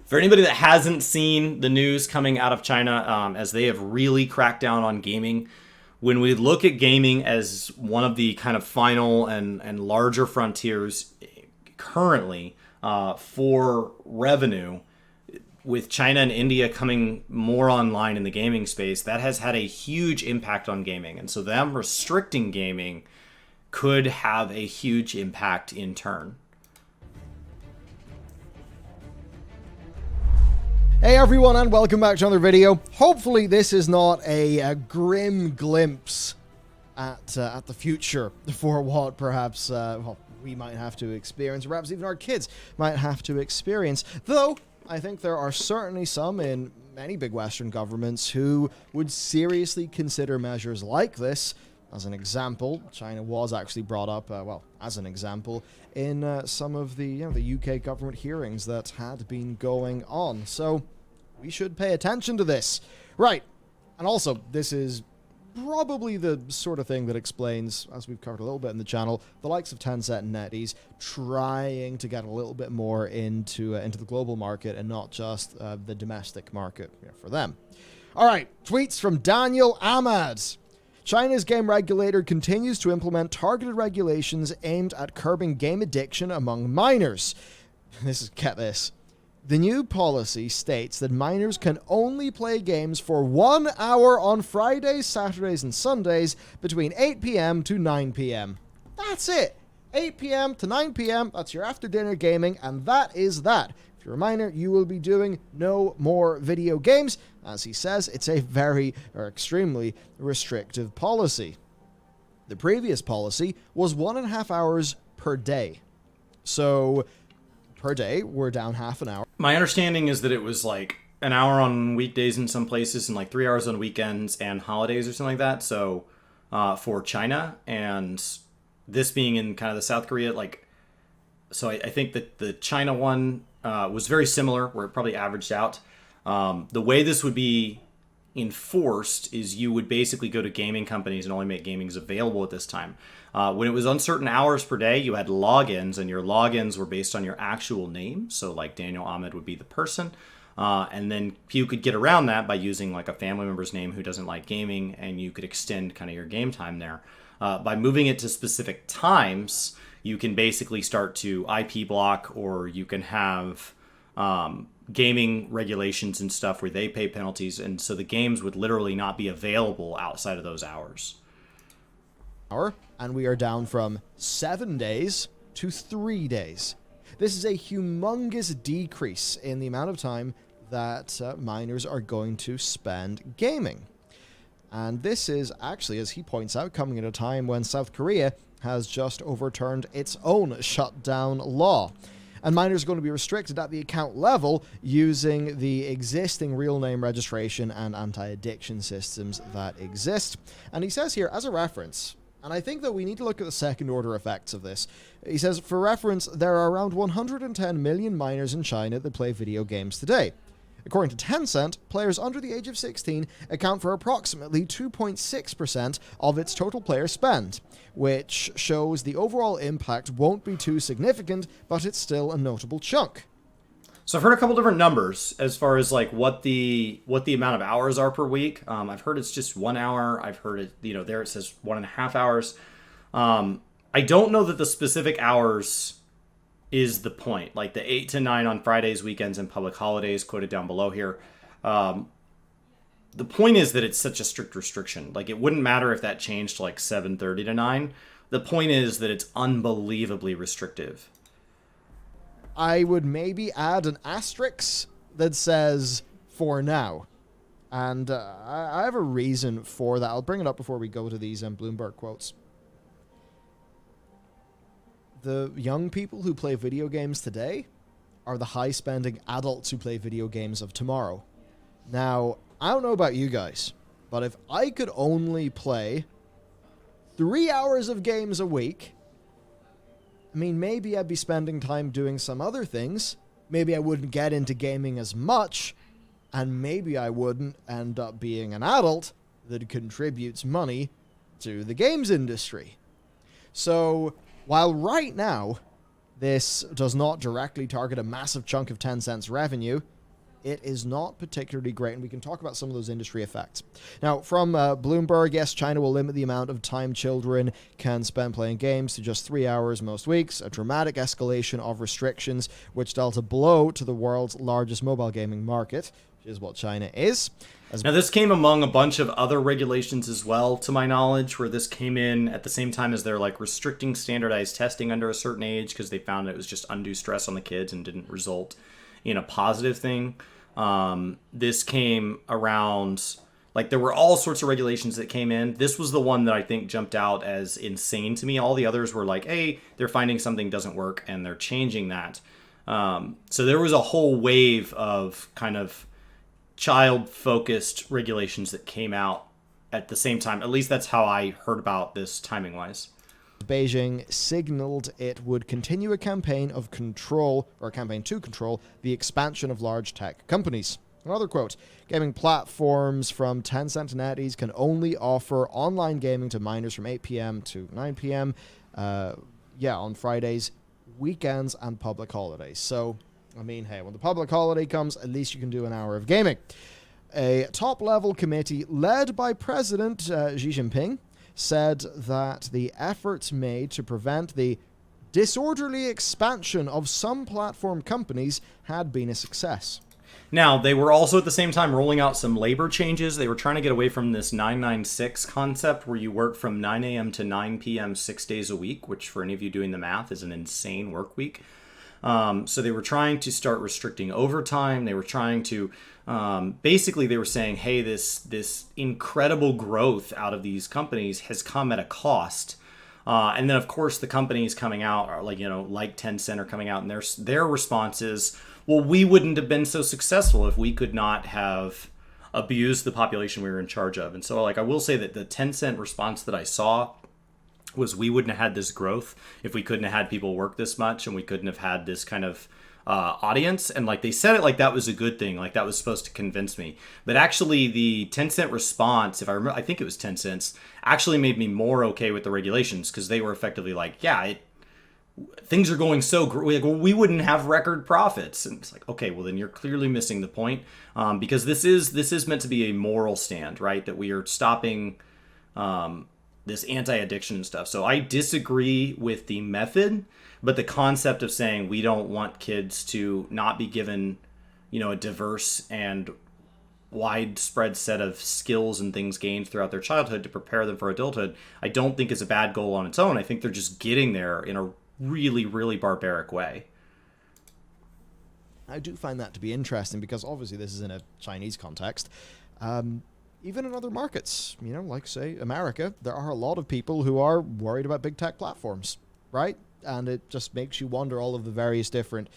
For anybody that hasn't seen the news coming out of China, as they have really cracked down on gaming, when we look at gaming as one of the kind of final and larger frontiers currently for revenue, with China and India coming more online in the gaming space, that has had a huge impact on gaming. And so them restricting gaming could have a huge impact in turn. Hey everyone, and welcome back to another video. Hopefully this is not a grim glimpse at the future for what perhaps we might have to experience, or perhaps even our kids might have to experience. Though, I think there are certainly some in many big Western governments who would seriously consider measures like this. As an example, China was actually brought up, as an example, in some of the UK government hearings that had been going on. So we should pay attention to this. Right. And also, this is probably the sort of thing that explains, as we've covered a little bit in the channel, the likes of Tencent and NetEase trying to get a little bit more into the global market and not just the domestic market for them. All right, tweets from Daniel Ahmad. China's game regulator continues to implement targeted regulations aimed at curbing game addiction among minors. Get this. The new policy states that minors can only play games for 1 hour on Fridays, Saturdays, and Sundays between 8 p.m. to 9 p.m. That's it. 8 p.m. to 9 p.m. That's your after-dinner gaming, and that is that. If you're a minor, you will be doing no more video games. As he says, it's a extremely restrictive policy. The previous policy was 1.5 hours per day. So per day, we're down half an hour. My understanding is that it was like an hour on weekdays in some places and like 3 hours on weekends and holidays or something like that. So for China, and this being in kind of the South Korea, so I think that the China one was very similar, where it probably averaged out. The way this would be enforced is you would basically go to gaming companies and only make gamings available at this time. When it was uncertain hours per day, you had logins, and your logins were based on your actual name. So like Daniel Ahmed would be the person. And then you could get around that by using like a family member's name who doesn't like gaming, and you could extend kind of your game time there. By moving it to specific times, you can basically start to IP block, or you can have gaming regulations and stuff where they pay penalties, and so the games would literally not be available outside of those hours. And we are down from 7 days to 3 days. This is a humongous decrease in the amount of time that minors are going to spend gaming. And this is actually, as he points out, coming at a time when South Korea has just overturned its own shutdown law. And minors are going to be restricted at the account level using the existing real name registration and anti-addiction systems that exist. And he says here, as a reference, and I think that we need to look at the second order effects of this. He says, for reference, there are around 110 million minors in China that play video games today. According to Tencent, players under the age of 16 account for approximately 2.6% of its total player spend, which shows the overall impact won't be too significant, but it's still a notable chunk. So I've heard a couple different numbers as far as like what the amount of hours are per week. I've heard it's just 1 hour. I've heard it, there it says 1.5 hours. I don't know that the specific hours is the point. Like the 8 to 9 on Fridays, weekends, and public holidays quoted down below here. The point is that it's such a strict restriction. Like it wouldn't matter if that changed to like 7:30 to 9. The point is that it's unbelievably restrictive. I would maybe add an asterisk that says, for now. And I have a reason for that. I'll bring it up before we go to these Bloomberg quotes. The young people who play video games today are the high-spending adults who play video games of tomorrow. Now, I don't know about you guys, but if I could only play 3 hours of games a week, I mean, maybe I'd be spending time doing some other things. Maybe I wouldn't get into gaming as much, and maybe I wouldn't end up being an adult that contributes money to the games industry. So, while right now, this does not directly target a massive chunk of Tencent's revenue, it is not particularly great, and we can talk about some of those industry effects. Now, from Bloomberg, yes, China will limit the amount of time children can spend playing games to just 3 hours most weeks, a dramatic escalation of restrictions, which dealt a blow to the world's largest mobile gaming market, which is what China is. Now, this came among a bunch of other regulations as well, to my knowledge, where this came in at the same time as they're like restricting standardized testing under a certain age because they found it was just undue stress on the kids and didn't result in a positive thing. This came around, like, there were all sorts of regulations that came in. This was the one that I think jumped out as insane to me. All the others were like, hey, they're finding something doesn't work and they're changing that. So there was a whole wave of kind of child-focused regulations that came out at the same time. At least that's how I heard about this timing-wise. Beijing signaled it would continue a campaign of control, or a campaign to control, the expansion of large tech companies. Another quote, gaming platforms from Tencent and NetEase can only offer online gaming to minors from 8 p.m. to 9 p.m. On Fridays, weekends, and public holidays. So, I mean, hey, when the public holiday comes, at least you can do an hour of gaming. A top-level committee led by President Xi Jinping said that the efforts made to prevent the disorderly expansion of some platform companies had been a success. Now, they were also at the same time rolling out some labor changes. They were trying to get away from this 996 concept where you work from 9 a.m. to 9 p.m. 6 days a week, which for any of you doing the math is an insane work week. So they were trying to start restricting overtime. They were trying to, basically they were saying, hey, this incredible growth out of these companies has come at a cost. And then of course the companies coming out are like Tencent are coming out and their response is, well, we wouldn't have been so successful if we could not have abused the population we were in charge of. And so like, I will say that the Tencent response that I saw was we wouldn't have had this growth if we couldn't have had people work this much and we couldn't have had this kind of audience. And like they said it like that was a good thing, like that was supposed to convince me. But actually the Tencent response, if I remember, I think it was Tencent's, actually made me more okay with the regulations because they were effectively like, yeah, things are going so great. Like, well, we wouldn't have record profits. And it's like, okay, well then you're clearly missing the point because this is meant to be a moral stand, right? That we are stopping this anti-addiction stuff. So I disagree with the method, but the concept of saying we don't want kids to not be given, a diverse and widespread set of skills and things gained throughout their childhood to prepare them for adulthood, I don't think is a bad goal on its own. I think they're just getting there in a really, really barbaric way. I do find that to be interesting because obviously this is in a Chinese context. Even in other markets, like, say, America, there are a lot of people who are worried about big tech platforms, right? And it just makes you wonder all of the various different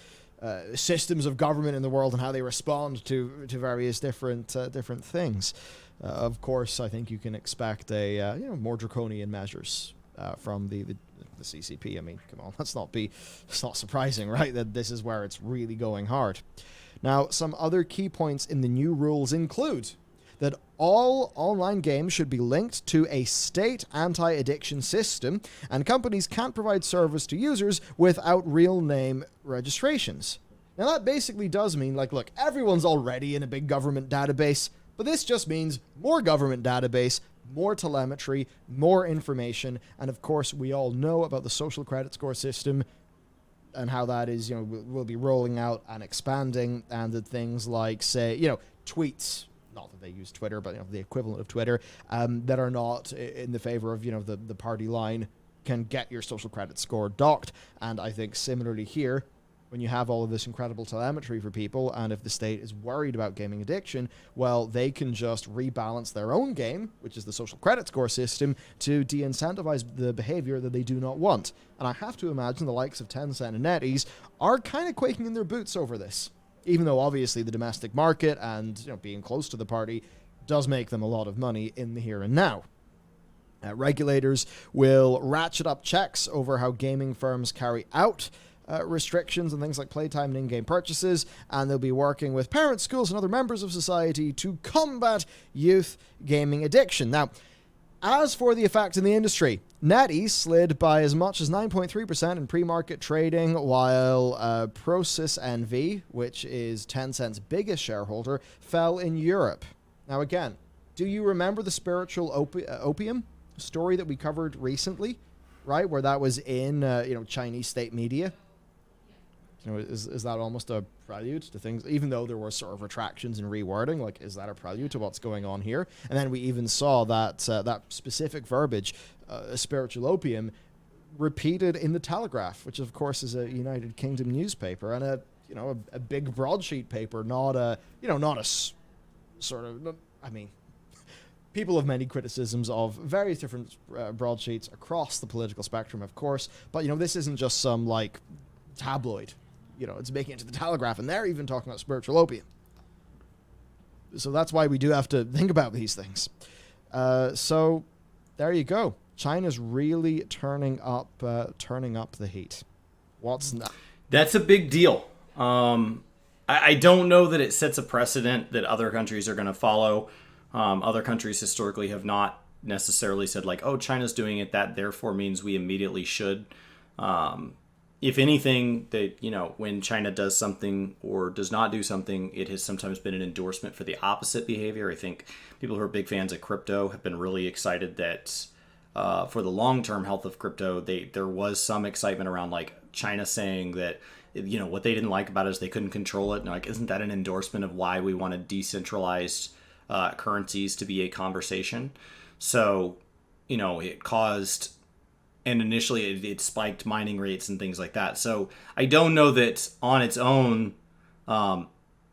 systems of government in the world and how they respond to various different things. Of course, I think you can expect more draconian measures from the CCP. I mean, come on, it's not surprising, right? That this is where it's really going hard. Now, some other key points in the new rules include that all online games should be linked to a state anti-addiction system, and companies can't provide service to users without real name registrations. Now that basically does mean, like, look, everyone's already in a big government database, but this just means more government database, more telemetry, more information, and of course we all know about the social credit score system and how that is, will be rolling out and expanding, and that things like, say, tweets, not that they use Twitter, but the equivalent of Twitter, that are not in the favor of the party line can get your social credit score docked. And I think similarly here, when you have all of this incredible telemetry for people, and if the state is worried about gaming addiction, well, they can just rebalance their own game, which is the social credit score system, to de-incentivize the behavior that they do not want. And I have to imagine the likes of Tencent and NetEase are kind of quaking in their boots over this. Even though obviously the domestic market and being close to the party does make them a lot of money in the here and now. Regulators will ratchet up checks over how gaming firms carry out restrictions and things like playtime and in-game purchases, and they'll be working with parents, schools, and other members of society to combat youth gaming addiction. Now, As for the effect in the industry, NetEase slid by as much as 9.3% in pre-market trading, while Prosus NV, which is Tencent's biggest shareholder, fell in Europe. Now again, do you remember the spiritual opium story that we covered recently, right? Where that was in Chinese state media. Is that almost a prelude to things, even though there were sort of retractions and rewording, like, is that a prelude to what's going on here? And then we even saw that that specific verbiage, spiritual opium, repeated in the Telegraph, which of course is a United Kingdom newspaper, and a big broadsheet paper, not a sort of, I mean, people have many criticisms of various different broadsheets across the political spectrum, of course, but this isn't just some like tabloid. It's making it to the Telegraph, and they're even talking about spiritual opium. So that's why we do have to think about these things. So there you go. China's really turning up the heat. What's that? That's a big deal. I don't know that it sets a precedent that other countries are going to follow. Other countries historically have not necessarily said like, oh, China's doing it, that therefore means we immediately should. If anything, that when China does something or does not do something, it has sometimes been an endorsement for the opposite behavior. I think people who are big fans of crypto have been really excited that for the long-term health of crypto, there was some excitement around like China saying that what they didn't like about it is they couldn't control it. And like, isn't that an endorsement of why we wanted decentralized currencies to be a conversation? So it caused. And initially it spiked mining rates and things like that. So I don't know that on its own,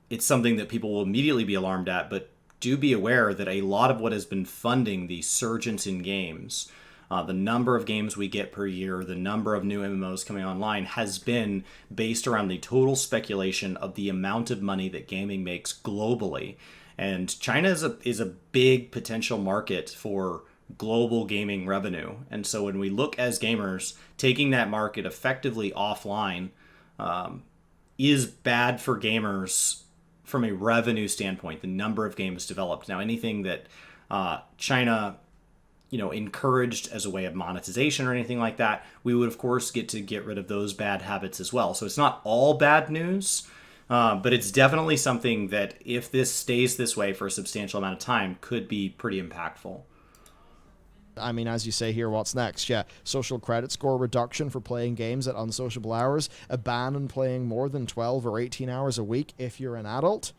it's something that people will immediately be alarmed at, but do be aware that a lot of what has been funding the surgence in games, the number of games we get per year, the number of new MMOs coming online has been based around the total speculation of the amount of money that gaming makes globally. And China is a big potential market for global gaming revenue. And so when we look as gamers, taking that market effectively offline is bad for gamers from a revenue standpoint, the number of games developed. Now, anything that China encouraged as a way of monetization or anything like that, we would of course get rid of those bad habits as well. So it's not all bad news, but it's definitely something that if this stays this way for a substantial amount of time could be pretty impactful. I mean, as you say here, what's next? Yeah, social credit score reduction for playing games at unsociable hours, a ban on playing more than 12 or 18 hours a week if you're an adult.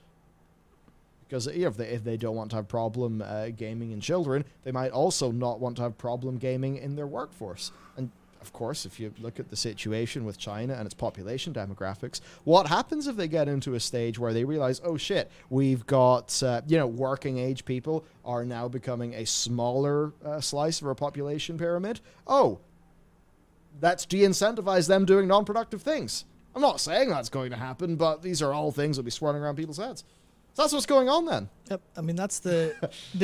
Because if they don't want to have problem gaming in children, they might also not want to have problem gaming in their workforce. And of course, if you look at the situation with China and its population demographics, what happens if they get into a stage where they realize, oh shit, we've got, working age people are now becoming a smaller slice of our population pyramid? Oh, let's de-incentivize them doing non-productive things. I'm not saying that's going to happen, but these are all things that will be swirling around people's heads. So that's what's going on then. Yep. I mean, that's the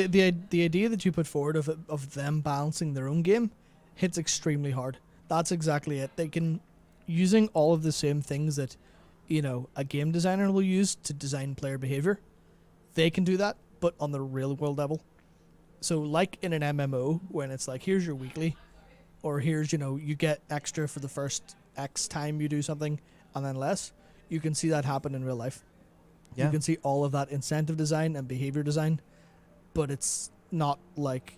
idea that you put forward of them balancing their own game hits extremely hard. That's exactly it. They can, using all of the same things that, a game designer will use to design player behavior, they can do that, but on the real world level. So like in an MMO, when it's like, here's your weekly, or here's, you get extra for the first X time you do something, and then less, you can see that happen in real life. Yeah. You can see all of that incentive design and behavior design, but it's not like,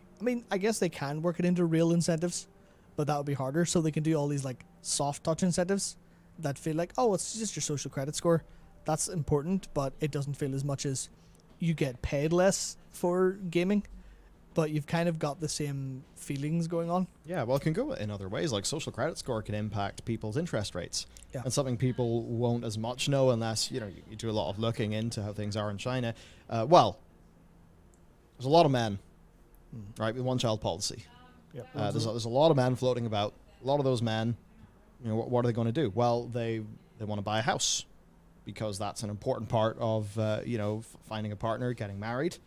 I guess they can work it into real incentives, but that would be harder. So they can do all these like soft touch incentives that feel like, oh, it's just your social credit score. That's important, but it doesn't feel as much as you get paid less for gaming, but you've kind of got the same feelings going on. Yeah, well, it can go in other ways. Like social credit score can impact people's interest rates. Yeah. And something people won't as much know unless, you do a lot of looking into how things are in China. Well, there's a lot of men, right, with one-child policy. Yep. There's a lot of men floating about. A lot of those men, what are they going to do? Well, they want to buy a house because that's an important part of, finding a partner, getting married.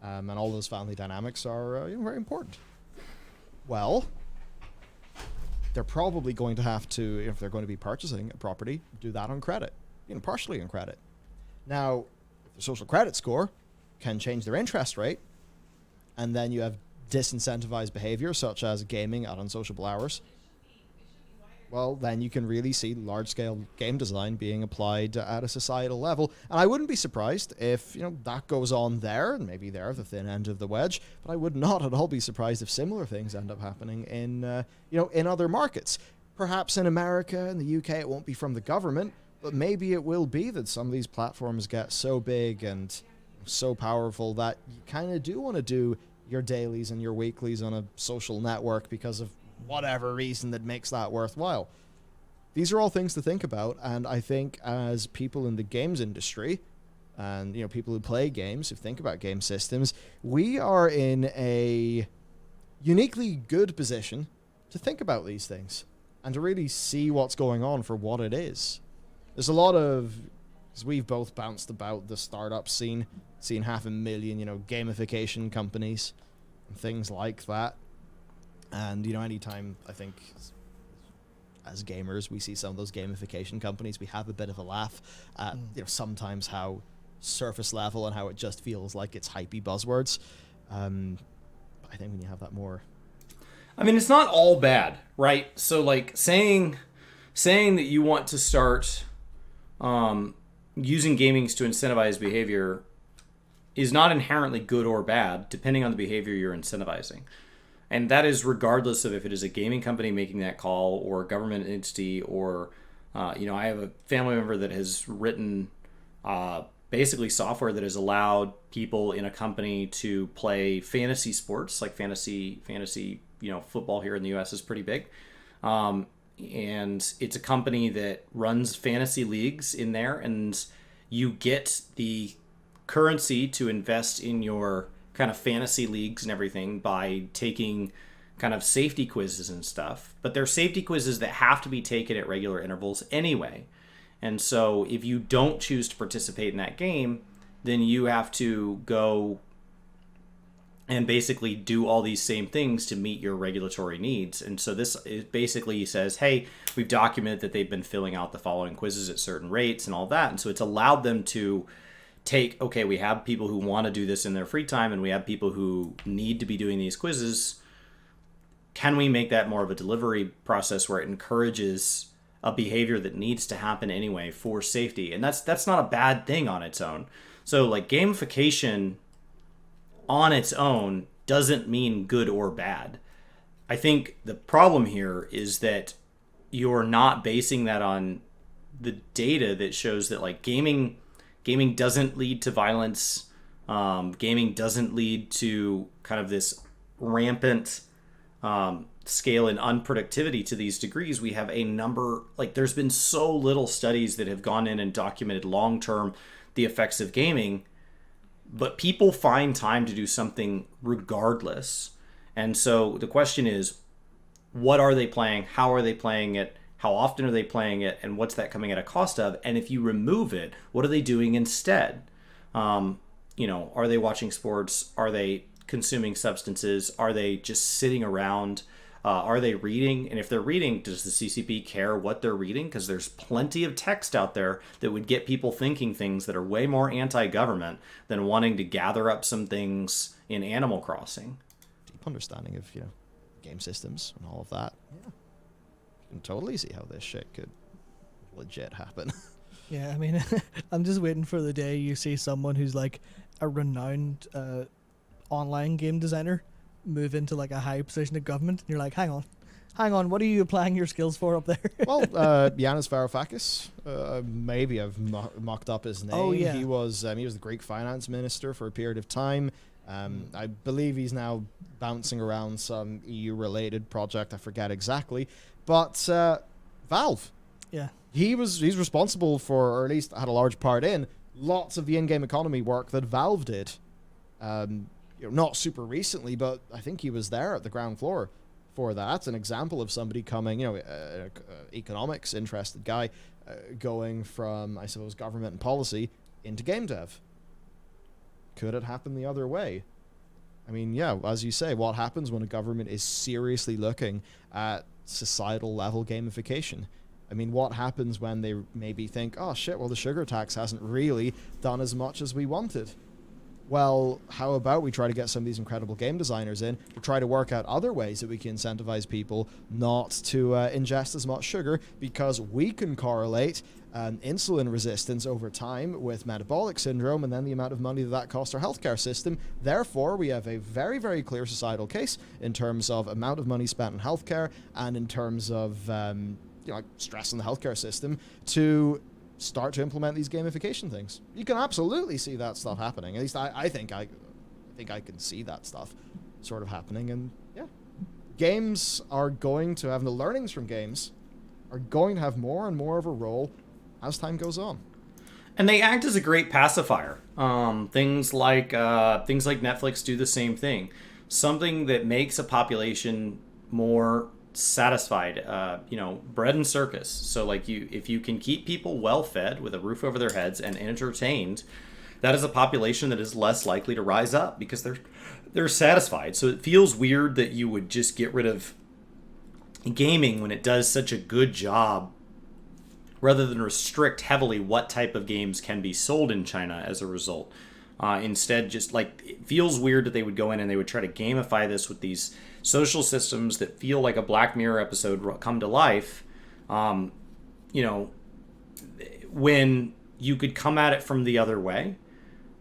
And all those family dynamics are very important. Well, they're probably going to have to, if they're going to be purchasing a property, do that on credit, partially on credit. Now, the social credit score can change their interest rate, and then you have disincentivize behavior, such as gaming at unsociable hours, well, then you can really see large-scale game design being applied at a societal level. And I wouldn't be surprised if, that goes on there, and maybe they're the thin end of the wedge, but I would not at all be surprised if similar things end up happening in, in other markets. Perhaps in America and the UK it won't be from the government, but maybe it will be that some of these platforms get so big and so powerful that you kind of do want to do your dailies and your weeklies on a social network because of whatever reason that makes that worthwhile. These are all things to think about, and I think as people in the games industry and people who play games, who think about game systems, we are in a uniquely good position to think about these things and to really see what's going on for what it is. There's a lot of, because we've both bounced about the startup scene, seen 500,000 gamification companies and things like that. And, anytime, I think, as gamers, we see some of those gamification companies, we have a bit of a laugh at, sometimes how surface level and how it just feels like it's hypey buzzwords. But I think when you have that more... I mean, it's not all bad, right? So, like, saying that you want to start using gamings to incentivize behavior is not inherently good or bad, depending on the behavior you're incentivizing. And that is regardless of if it is a gaming company making that call or a government entity or, I have a family member that has written basically software that has allowed people in a company to play fantasy sports, like fantasy, football here in the U.S. is pretty big. And it's a company that runs fantasy leagues in there, and you get the currency to invest in your kind of fantasy leagues and everything by taking kind of safety quizzes and stuff. But they're safety quizzes that have to be taken at regular intervals anyway. And so if you don't choose to participate in that game, then you have to go and basically do all these same things to meet your regulatory needs. And so this basically says, hey, we've documented that they've been filling out the following quizzes at certain rates and all that. And so it's allowed them to okay, we have people who want to do this in their free time and we have people who need to be doing these quizzes. Can we make that more of a delivery process where it encourages a behavior that needs to happen anyway for safety? And that's not a bad thing on its own. So like gamification on its own doesn't mean good or bad. I think the problem here is that you're not basing that on the data that shows that like gaming doesn't lead to violence. Gaming doesn't lead to kind of this rampant scale in unproductivity to these degrees. We have a number, like there's been so little studies that have gone in and documented long-term the effects of gaming, but people find time to do something regardless. And so the question is, what are they playing? How are they playing it? How often are they playing it, and what's that coming at a cost of? And if you remove it, what are they doing instead? Are they watching sports? Are they consuming substances? Are they just sitting around? Are they reading? And if they're reading, does the CCP care what they're reading? Because there's plenty of text out there that would get people thinking things that are way more anti-government than wanting to gather up some things in Animal Crossing. Deep understanding of, game systems and all of that. Yeah. You can totally see how this shit could legit happen. Yeah, I mean, I'm just waiting for the day you see someone who's like a renowned online game designer move into like a high position of government, and you're like, hang on, what are you applying your skills for up there? Oh, Well, Yanis Varoufakis, maybe I've mocked up his name. Oh, yeah. He was the Greek finance minister for a period of time. I believe he's now bouncing around some EU-related project. I forget exactly. But Valve. Yeah. He's responsible for, or at least had a large part in, lots of the in-game economy work that Valve did. Not super recently, but I think he was there at the ground floor for that. That's an example of somebody coming, economics interested guy, going from, I suppose, government and policy into game dev. Could it happen the other way? I mean, yeah, as you say, what happens when a government is seriously looking at societal level gamification? I mean, what happens when they maybe think, oh shit, well the sugar tax hasn't really done as much as we wanted? well, how about we try to get some of these incredible game designers in to try to work out other ways that we can incentivize people not to ingest as much sugar, because we can correlate insulin resistance over time with metabolic syndrome and then the amount of money that costs our healthcare system. Therefore, we have a very, very clear societal case in terms of amount of money spent on healthcare and in terms of stress on the healthcare system to start to implement these gamification things. You can absolutely see that stuff happening. At least I think I can see that stuff sort of happening. And yeah, games are going to have, the learnings from games are going to have more and more of a role as time goes on. And they act as a great pacifier. Things like Netflix do the same thing. Something that makes a population more satisfied, bread and circus. So like if you can keep people well fed with a roof over their heads and entertained, that is a population that is less likely to rise up because they're satisfied. So it feels weird that you would just get rid of gaming when it does such a good job, rather than restrict heavily what type of games can be sold in China as a result. Instead, just like, it feels weird that they would go in and they would try to gamify this with these social systems that feel like a Black Mirror episode come to life. When you could come at it from the other way.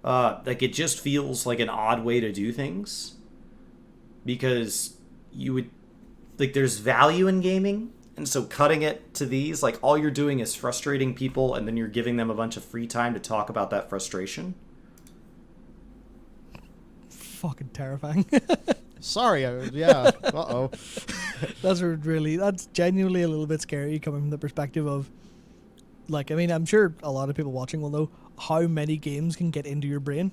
Like, it just feels like an odd way to do things, because you would, like, there's value in gaming. And so cutting it to these, like, all you're doing is frustrating people, and then you're giving them a bunch of free time to talk about that frustration. Fucking terrifying. Sorry, yeah. Uh-oh. That's genuinely a little bit scary coming from the perspective of, like, I mean, I'm sure a lot of people watching will know how many games can get into your brain.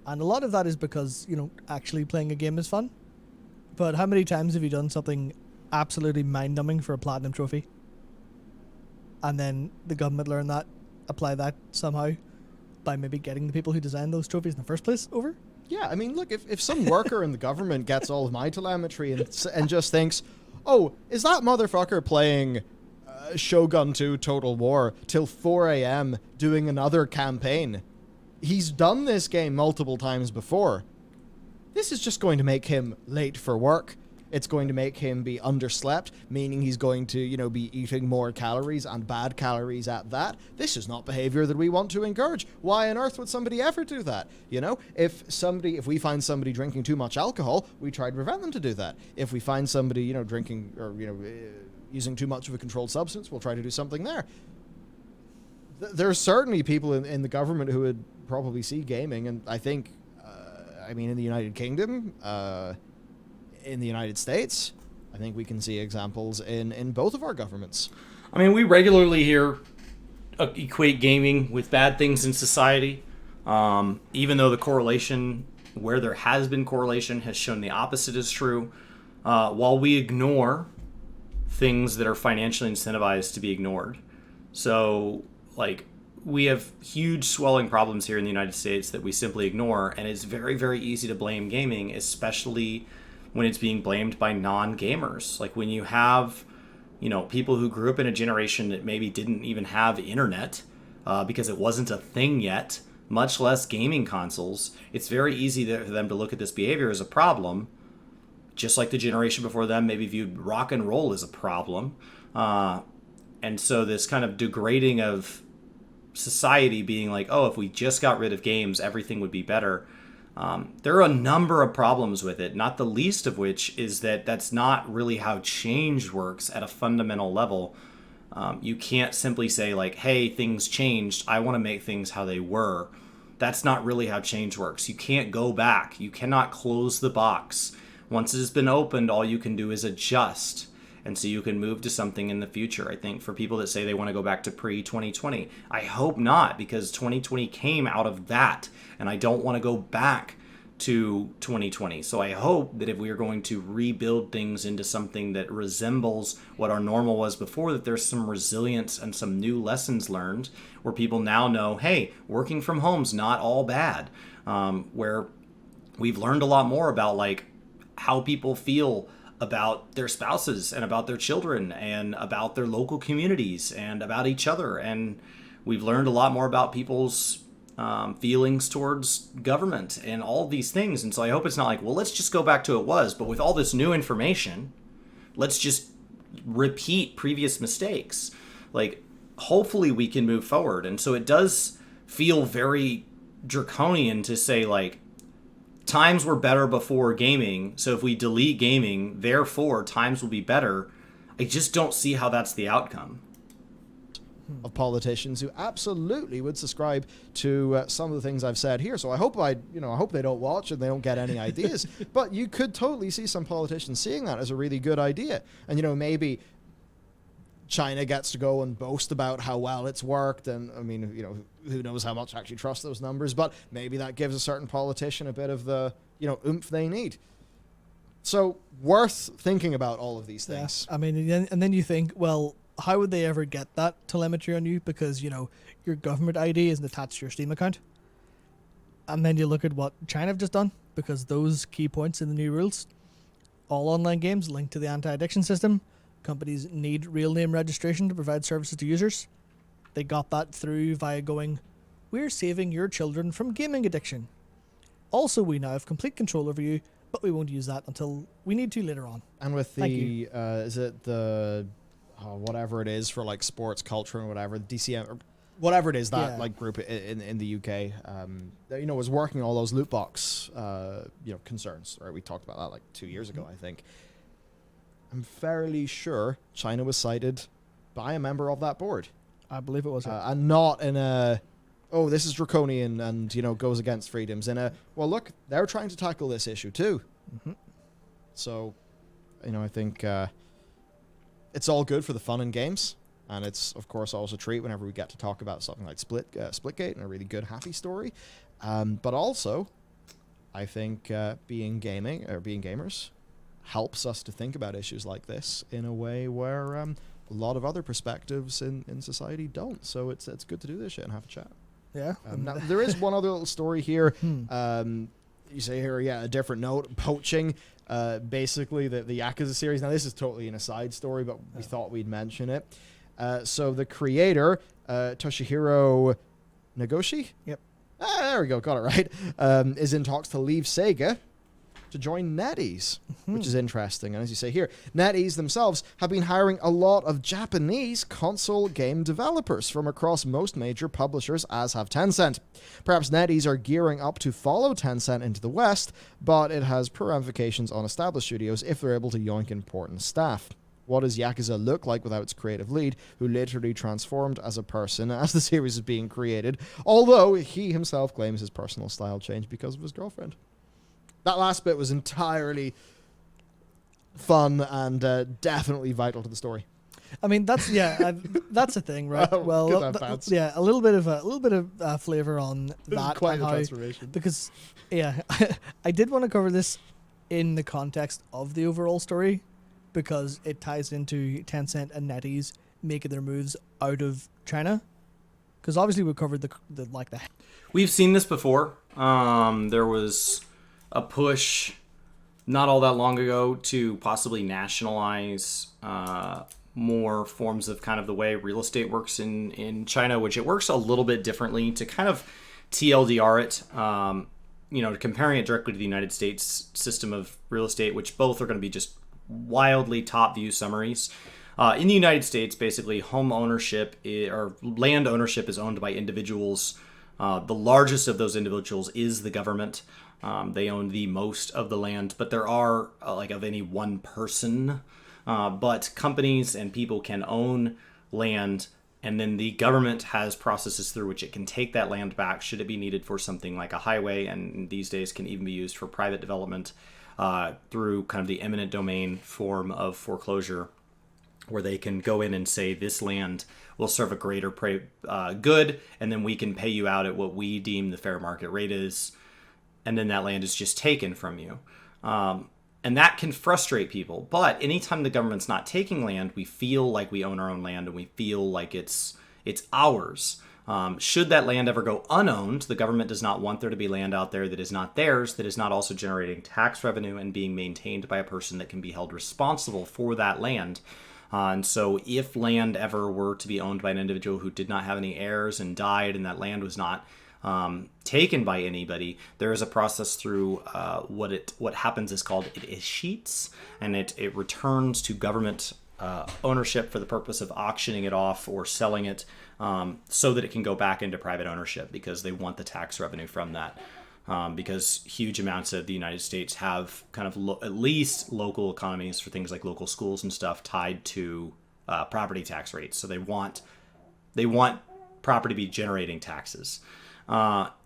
And a lot of that is because, actually playing a game is fun. But how many times have you done something absolutely mind-numbing for a platinum trophy, and then the government learn that, apply that somehow by maybe getting the people who designed those trophies in the first place over? Yeah, I mean, look, if some worker in the government gets all of my telemetry and just thinks, oh, is that motherfucker playing Shogun 2 Total War till 4 a.m. doing another campaign? He's done this game multiple times before. This is just going to make him late for work. It's going to make him be underslept, meaning he's going to, be eating more calories and bad calories at that. This is not behavior that we want to encourage. Why on earth would somebody ever do that? If we find somebody drinking too much alcohol, we try to prevent them to do that. If we find somebody, drinking or, using too much of a controlled substance, we'll try to do something there. There are certainly people in the government who would probably see gaming, and I think, in the United Kingdom, in the United States, I think we can see examples in both of our governments. I mean, we regularly hear equate gaming with bad things in society, even though the correlation, where there has been correlation, has shown the opposite is true. While we ignore things that are financially incentivized to be ignored. So, like, we have huge swelling problems here in the United States that we simply ignore, and it's very, very easy to blame gaming, especially when it's being blamed by non-gamers. Like, when you have, people who grew up in a generation that maybe didn't even have internet because it wasn't a thing yet, much less gaming consoles, it's very easy for them to look at this behavior as a problem, just like the generation before them maybe viewed rock and roll as a problem. And so this kind of degrading of society being like, oh, if we just got rid of games, everything would be better. There are a number of problems with it, not the least of which is that that's not really how change works at a fundamental level. You can't simply say, like, hey, things changed, I want to make things how they were. That's not really how change works. You can't go back. You cannot close the box. Once it has been opened, all you can do is adjust. And so you can move to something in the future. I think for people that say they want to go back to pre-2020, I hope not, because 2020 came out of that, and I don't want to go back to 2020. So I hope that if we are going to rebuild things into something that resembles what our normal was before, that there's some resilience and some new lessons learned, where people now know, hey, working from home's not all bad, where we've learned a lot more about, like, how people feel about their spouses and about their children and about their local communities and about each other. And we've learned a lot more about people's feelings towards government and all these things. And so I hope it's not like, well, let's just go back to it was, but with all this new information, let's just repeat previous mistakes. Like, hopefully we can move forward. And so it does feel very draconian to say, like, times were better before gaming, so if we delete gaming, therefore times will be better. I just don't see how that's the outcome. Of politicians who absolutely would subscribe to some of the things I've said here. So I hope I hope they don't watch and they don't get any ideas. But you could totally see some politicians seeing that as a really good idea. And maybe China gets to go and boast about how well it's worked, and I mean, who knows how much I actually trust those numbers, but maybe that gives a certain politician a bit of the, oomph they need. So worth thinking about all of these things. Yeah. I mean, and then you think, well, how would they ever get that telemetry on you? Because, your government ID isn't attached to your Steam account. And then you look at what China have just done, because those key points in the new rules, all online games linked to the anti-addiction system, companies need real name registration to provide services to users. They got that through via going, we're saving your children from gaming addiction. Also, we now have complete control over you, but we won't use that until we need to later on. And with the, is it the, whatever it is for like sports culture and whatever, DCM, or whatever it is, that like group in the UK, was working all those loot box, concerns, right? We talked about that like 2 years ago, I think. I'm fairly sure China was cited by a member of that board. I believe it was. And not in a, oh, this is draconian and, goes against freedoms. In a, well, look, they're trying to tackle this issue too. Mm-hmm. So, I think it's all good for the fun in games. And it's, of course, always a treat whenever we get to talk about something like Splitgate and a really good, happy story. But also, I think being gamers helps us to think about issues like this in a way where a lot of other perspectives in society don't. So it's good to do this shit and have a chat. Yeah. Now, there is one other little story here. You say here, a different note, poaching. Basically, the Yakuza series. Now, this is totally an aside story, but we thought we'd mention it. So the creator, Toshihiro Nagoshi? Yep. There we go, got it right. Is in talks to leave Sega to join NetEase, which is interesting. And as you say here, NetEase themselves have been hiring a lot of Japanese console game developers from across most major publishers, as have Tencent. Perhaps NetEase are gearing up to follow Tencent into the West, but it has poor ramifications on established studios if they're able to yoink important staff. What does Yakuza look like without its creative lead, who literally transformed as a person as the series is being created, although he himself claims his personal style changed because of his girlfriend? That last bit was entirely fun and definitely vital to the story. I mean, that's the thing, right? Well, a little bit of flavor on that. Quite a transformation. Because, I did want to cover this in the context of the overall story, because it ties into Tencent and NetEase making their moves out of China. Because obviously we covered the We've seen this before. There was a push not all that long ago to possibly nationalize more forms of kind of the way real estate works in China, which it works a little bit differently to kind of TLDR it, comparing it directly to the United States system of real estate, which both are going to be just wildly top view summaries. In the United States, basically, home ownership or land ownership is owned by individuals. The largest of those individuals is the government. They own the most of the land, but there are of any one person. But companies and people can own land, and then the government has processes through which it can take that land back should it be needed for something like a highway, and these days can even be used for private development through kind of the eminent domain form of foreclosure, where they can go in and say this land will serve a greater good, and then we can pay you out at what we deem the fair market rate is, and then that land is just taken from you. And that can frustrate people. But anytime the government's not taking land, we feel like we own our own land, and we feel like it's ours. Should that land ever go unowned, the government does not want there to be land out there that is not theirs, that is not also generating tax revenue and being maintained by a person that can be held responsible for that land. And so if land ever were to be owned by an individual who did not have any heirs and died, and that land was not taken by anybody, there is a process through what happens is called it escheats, and it returns to government ownership for the purpose of auctioning it off or selling it, so that it can go back into private ownership, because they want the tax revenue from that. Because huge amounts of the United States have kind of at least local economies for things like local schools and stuff tied to property tax rates. So they want property to be generating taxes.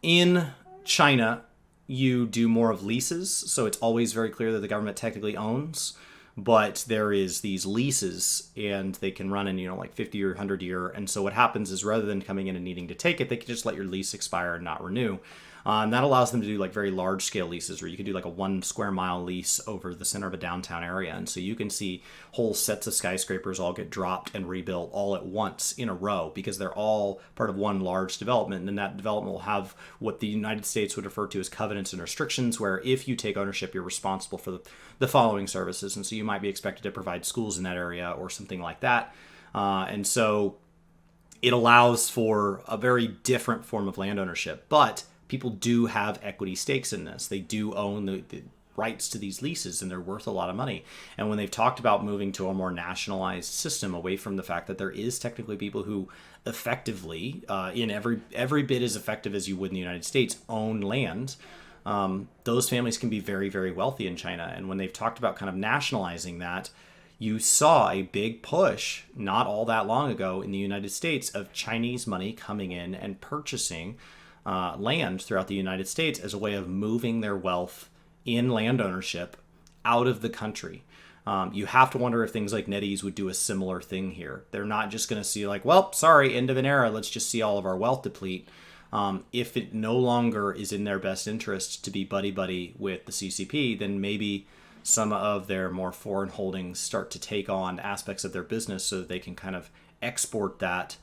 In China, you do more of leases, so it's always very clear that the government technically owns, but there is these leases, and they can run in, like 50 or 100 year. And so what happens is, rather than coming in and needing to take it, they can just let your lease expire and not renew. And that allows them to do like very large scale leases, where you can do like a 1 square mile lease over the center of a downtown area. And so you can see whole sets of skyscrapers all get dropped and rebuilt all at once in a row, because they're all part of one large development. And that development will have what the United States would refer to as covenants and restrictions, where if you take ownership, you're responsible for the following services. And so you might be expected to provide schools in that area or something like that. And so it allows for a very different form of land ownership. But people do have equity stakes in this. They do own the rights to these leases, and they're worth a lot of money. And when they've talked about moving to a more nationalized system, away from the fact that there is technically people who effectively, in every bit as effective as you would in the United States, own land, those families can be very, very wealthy in China. And when they've talked about kind of nationalizing that, you saw a big push not all that long ago in the United States of Chinese money coming in and purchasing land throughout the United States as a way of moving their wealth in land ownership out of the country. You have to wonder if things like NetEase would do a similar thing here. They're not just going to see like, well, sorry, end of an era, let's just see all of our wealth deplete. If it no longer is in their best interest to be buddy-buddy with the CCP, then maybe some of their more foreign holdings start to take on aspects of their business so that they can kind of export that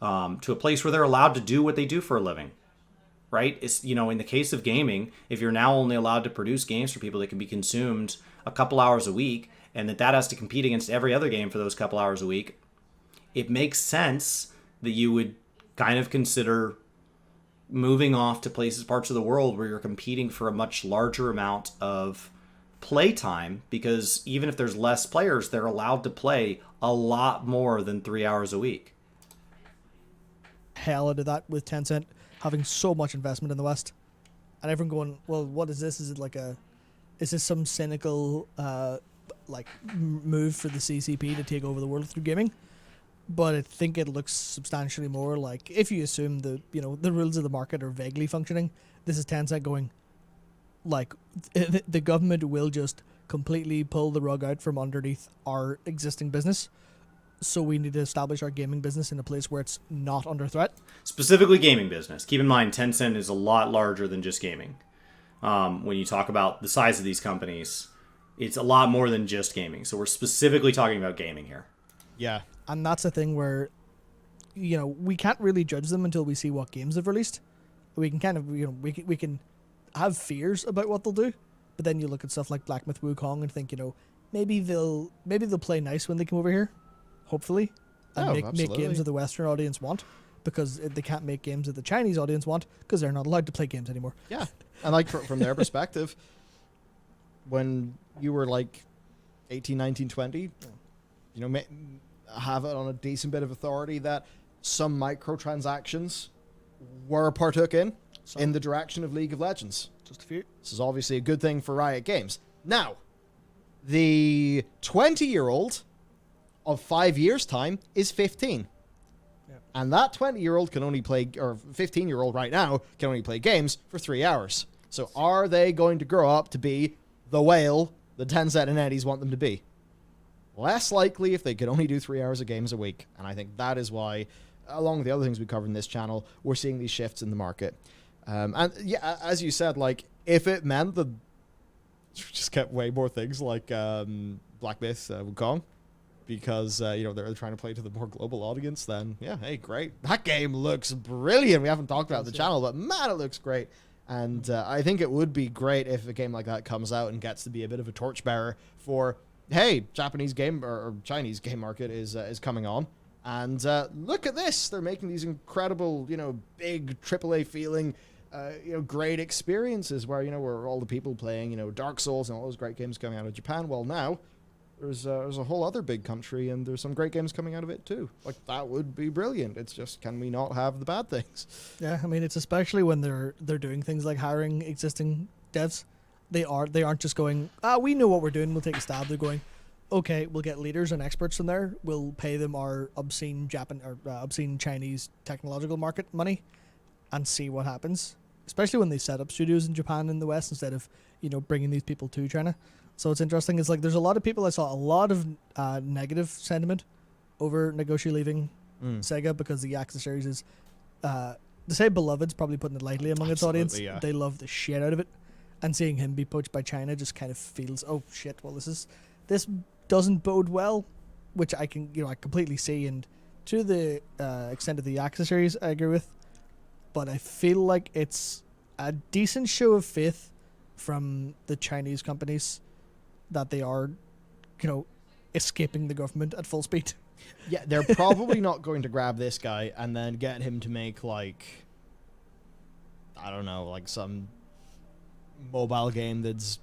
to a place where they're allowed to do what they do for a living. Right? It's, in the case of gaming, if you're now only allowed to produce games for people that can be consumed a couple hours a week, and that has to compete against every other game for those couple hours a week, it makes sense that you would kind of consider moving off to parts of the world where you're competing for a much larger amount of playtime, because even if there's less players, they're allowed to play a lot more than 3 hours a week. Hell into that with Tencent having so much investment in the West, and everyone going, well, what is this? Is this some cynical move for the CCP to take over the world through gaming? But I think it looks substantially more like, if you assume the rules of the market are vaguely functioning, this is Tencent going, like, the government will just completely pull the rug out from underneath our existing business. So we need to establish our gaming business in a place where it's not under threat. Specifically gaming business. Keep in mind, Tencent is a lot larger than just gaming. When you talk about the size of these companies, it's a lot more than just gaming. So we're specifically talking about gaming here. Yeah. And that's the thing where, we can't really judge them until we see what games they've released. We can kind of, we can have fears about what they'll do. But then you look at stuff like Black Myth Wukong and think, maybe they'll play nice when they come over here. Hopefully, and make games that the Western audience want, because they can't make games that the Chinese audience want, because they're not allowed to play games anymore. Yeah, and like from their perspective, when you were like 18, 19, 20, have it on a decent bit of authority that some microtransactions were partook in the direction of League of Legends. Just a few. This is obviously a good thing for Riot Games. Now, the 20-year-old of 5 years' time is 15. Yeah. And that 20-year-old can only play, or 15-year-old right now, can only play games for 3 hours. So are they going to grow up to be the whale the Tencent and NetEase want them to be? Less likely if they could only do 3 hours of games a week. And I think that is why, along with the other things we cover in this channel, we're seeing these shifts in the market. And yeah, as you said, like, if it meant that just kept way more things like Black Myth Wukong, because they're trying to play to the more global audience, then yeah, hey, great. That game looks brilliant. We haven't talked about the channel, but man, it looks great. And I think it would be great if a game like that comes out and gets to be a bit of a torchbearer for, hey, Japanese game or Chinese game market is coming on, And look at this. They're making these incredible, big AAA feeling, great experiences where, where all the people playing, Dark Souls and all those great games coming out of Japan. Well, now there's a whole other big country and there's some great games coming out of it too. Like, that would be brilliant. It's just, can we not have the bad things? Yeah, I mean, it's especially when they're doing things like hiring existing devs. They aren't just going, we know what we're doing, we'll take a stab. They're going, okay, we'll get leaders and experts from there. We'll pay them our obscene obscene Chinese technological market money, and see what happens. Especially when they set up studios in Japan and the West instead of bringing these people to China. So it's interesting. It's like there's a lot of people. I saw a lot of negative sentiment over Nagoshi leaving Sega because the Yakuza series is, to say beloved's probably putting it lightly among its audience. Yeah. They love the shit out of it, and seeing him be poached by China just kind of feels, oh shit. Well, this doesn't bode well, which I can I completely see, and to the extent of the Yakuza series, I agree with. But I feel like it's a decent show of faith from the Chinese companies that they are, escaping the government at full speed. Yeah, they're probably not going to grab this guy and then get him to make, like, I don't know, like some mobile game that's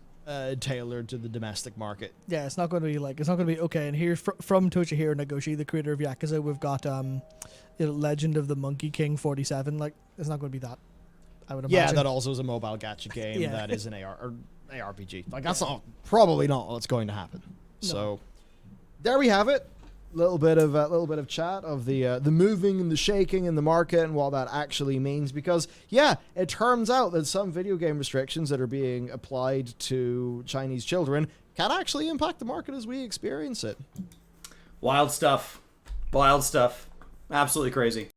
tailored to the domestic market. Yeah, it's not going to be okay. And here from Toshihiro Nagoshi, the creator of Yakuza, we've got Legend of the Monkey King 47. Like, it's not going to be that, I would imagine. Yeah, that also is a mobile gacha game. Yeah. That is an ARPG. Like, that's probably not what's going to happen. No. So there we have it. Little bit of chat of the moving and the shaking in the market and what that actually means. Because it turns out that some video game restrictions that are being applied to Chinese children can actually impact the market as we experience it. Wild stuff. Absolutely crazy.